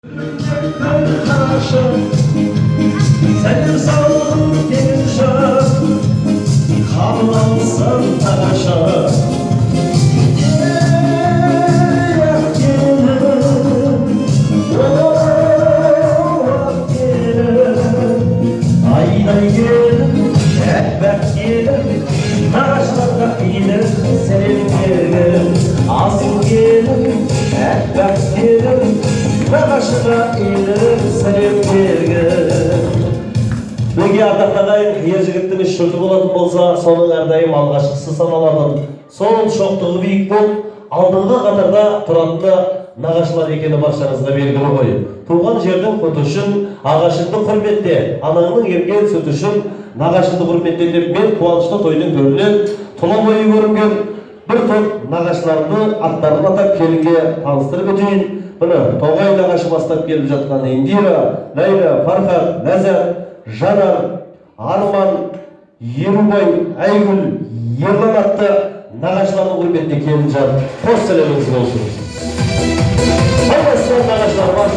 Senin sağlığın genişler, kavralsın taşa. Aydan gelin, ekmek gelin, taşlarda inin, senin gelin. Asıl gelin, ekmek gelin, taşlarda inin, senin gelin. Bugün ardaqtagay yer jigittin şurdu bolатын bolsa, sonun ardayım alğaşqısı sanaladın. Son şoqtuğu biyik bol, aldığıda qatarda turatında nağaşlar ekeni barşanızda belgili koy. Tuğan жердің көтішін, ағашыңды құрметте, анаңның ерген сөтішін, нағашыңды құрметте деп мен қуанышты тойдың көрінен, тұла бойы көрінген бір топ нағашыларды аттарын атап келінге таныстырып өтейін. Бұны тоғай нағашы бастап келіп жатқан Индира, Ләйла, Фархат, Ләззат, Жанар, Арман, Ерубай, Айгүл, Ерлан атты нағашылардың құрметіне келіп жатыр. Қос сәлеміңіз болсын. Hayırlısı nağaşlar var mı?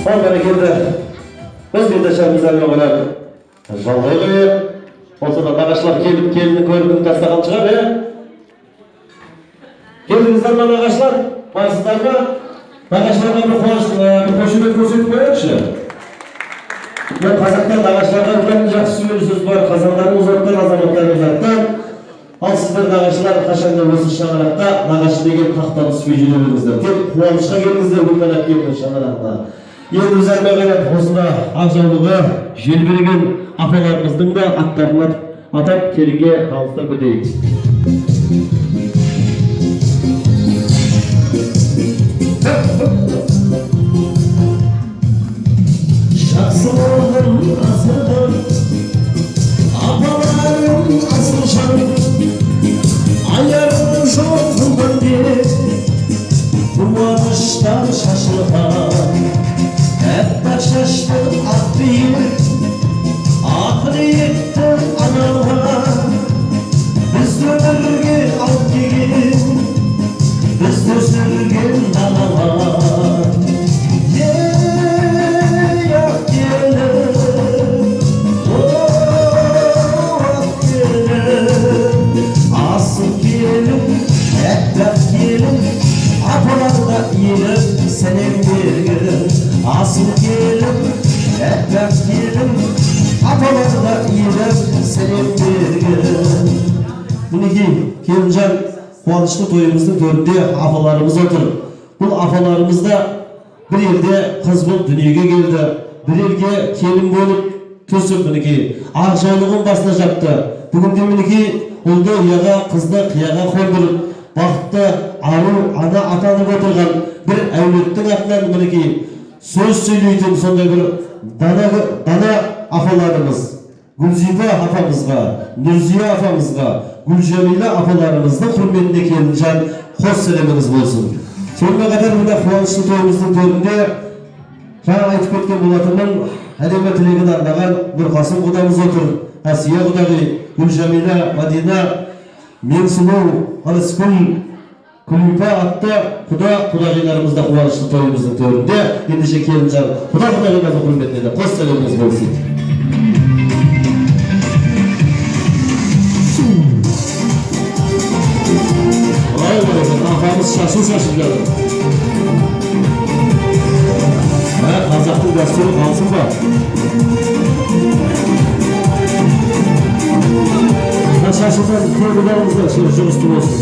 Bana geldi. Biz bir de şarkımızdan olarak жалғай қойып, осы да нағашылар келіп келінді көріп тастаған шығар, келдіңіздер ме нағашылар? Барсыздар ма? Нағашыларға бір қошемет көрсетіп қояйықшы. Мен қазақтан нағашыларға үлкен жақсы сөз бар, қазандарыңыз оттан, азаматтарыңыз аттан. Ал сіздер нағашылар қашанда осы шаңырақта нағашы деген тақтан түспей жүре беріңіздер. Тек қуанышқа келіңіздер, үлкен әпкемнің шаңырақта. Енді біз әрмеғанат осында ақжаулығы желбіреген апаларымыздың да аттарын атап келінге таныстырып өтейік. Жақсылығын асырдым, апаларым асылшан, аяғым жоқ күнде, қуаныштар шашылған. Әппақ шашты ақ бейір, ақыретті аналар, бізді өмірге алып келген, бізді өсірген аналар. Ей ақ келін, ақ келін, асыл келін, әппақ келін, апаларға еліп сәлем берген. Asıl gelin, ekmek gelin, apalarda iyiler selam bergen. Mineki Kerimcan қуанышты тойымыздың төрінде апаларымыз отыр. Бұл апаларымызда бір елде қыз болып дүниеге келді, бір елге келін болып түсіп мінекей ақжаулығын басына жапты. Бүгінде мінекей ұлды ұяға, қызды қияға қондырып, бақытты ару ана атанып отырған бір әулеттің атынан мінекей söz söyleyeceğim sonunda bir dana afalarımız, Gülzibe afamızga, Nurziye afamızga, Gülcemile afalarımızda hürmetine Kerimcan hoş selamınız olsun. Sonuna kadar burada kuanışlı toyumuzun töründe жаңа айтып кеткен болатынмын, әлемі тілегін арнаған бір Қасым құдамыз отыр. Асия құдағи, Гүлжамила, Мадина, Менсұлу, Алыскүл, Күліпа атты құдағиларымызда қуанышты тойымыздың төрінде ендеше Келінжан құдағиларымыздың құрметіне қос сәлеміңіз болсын. Апамыз шашын шашып жатыр. Қазақтың дәстүрі қалсын ба? Шашылған көргілеріңізді жұмысты болсын.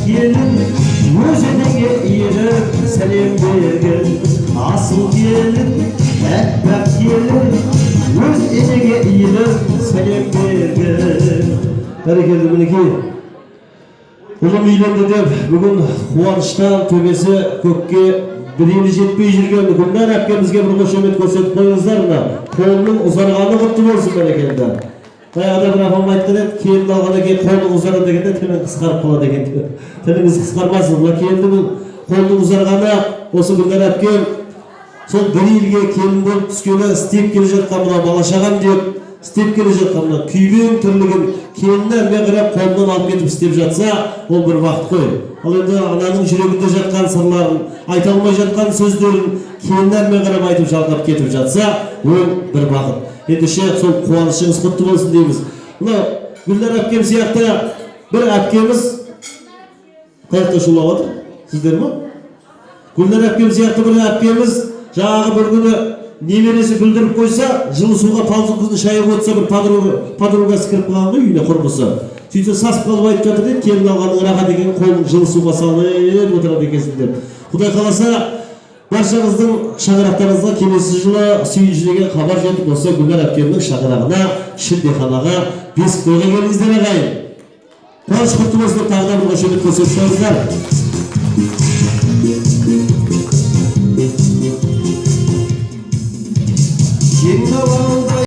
келін өзенеге иіріп сәлем берген асыл келін әппақ келін өз енеге иіріп сәлем берген. Бәрекелді, мінекей ұлым үйленді деп бүгін қуаныштан төбесі көкке бір елі жетпей жүрген Гүлнар әпкемізге бір қошемет көрсетіп қойыңыздар мына. Қолының ұзарғаны құтты болсын. Бәрекелді. Баяғыда бір апам айтқан еді, келін алғаннан кейін қолың ұзарады дегенде тілің қысқарып қалады екен. Тіліңіз қысқармасын. Мына келіннің қолының ұзарғаны осы Гүлнар әпкем сол бір елге келін болып түскені істеп келе жатқан мына бала-шағам деп істеп келе жатқан мына күйбең тірлігін келініне әрмен қарап қолынан алып кетіп істеп жатса, ол бір бақыт қой. Ал енді ананың жүрегінде жатқан сырларын, айта алмай жатқан сөздерін келініне әрмен қарап айтып жалғап кетіп жатса, ол бір бақыт. Ендеше сол қуанышыңыз құтты болсын дейміз. Мына Гүлнар әпкем сияқты бір әпкеміз қаяқта шулап отыр? Сіздер ме? Гүлнар әпкем сияқты бір әпкеміз жаңағы бір күні немересі бүлдіріп қойса, жылы суға палзы қызын шайып отырса, бір подругасы кіріп қалған ғой үйіне құрбысы. Сөйтсе сасып қалып айтып жатыр дейді, келін алғанның рахат екенін қолын жылы суға салып отырады екенсің деп. Құдай қаласа, баршаңыздың шаңырақтарыңызға келесі жылы сүйінші деген хабар жетіп, осы Гүлнар әпкемнің шаңырағына, шілдеханаға, бесік тойға келіңіздер ағайын. Қуаныш құтты болсын деп тағы да бір қошемет көрсетіп қойыңыздар.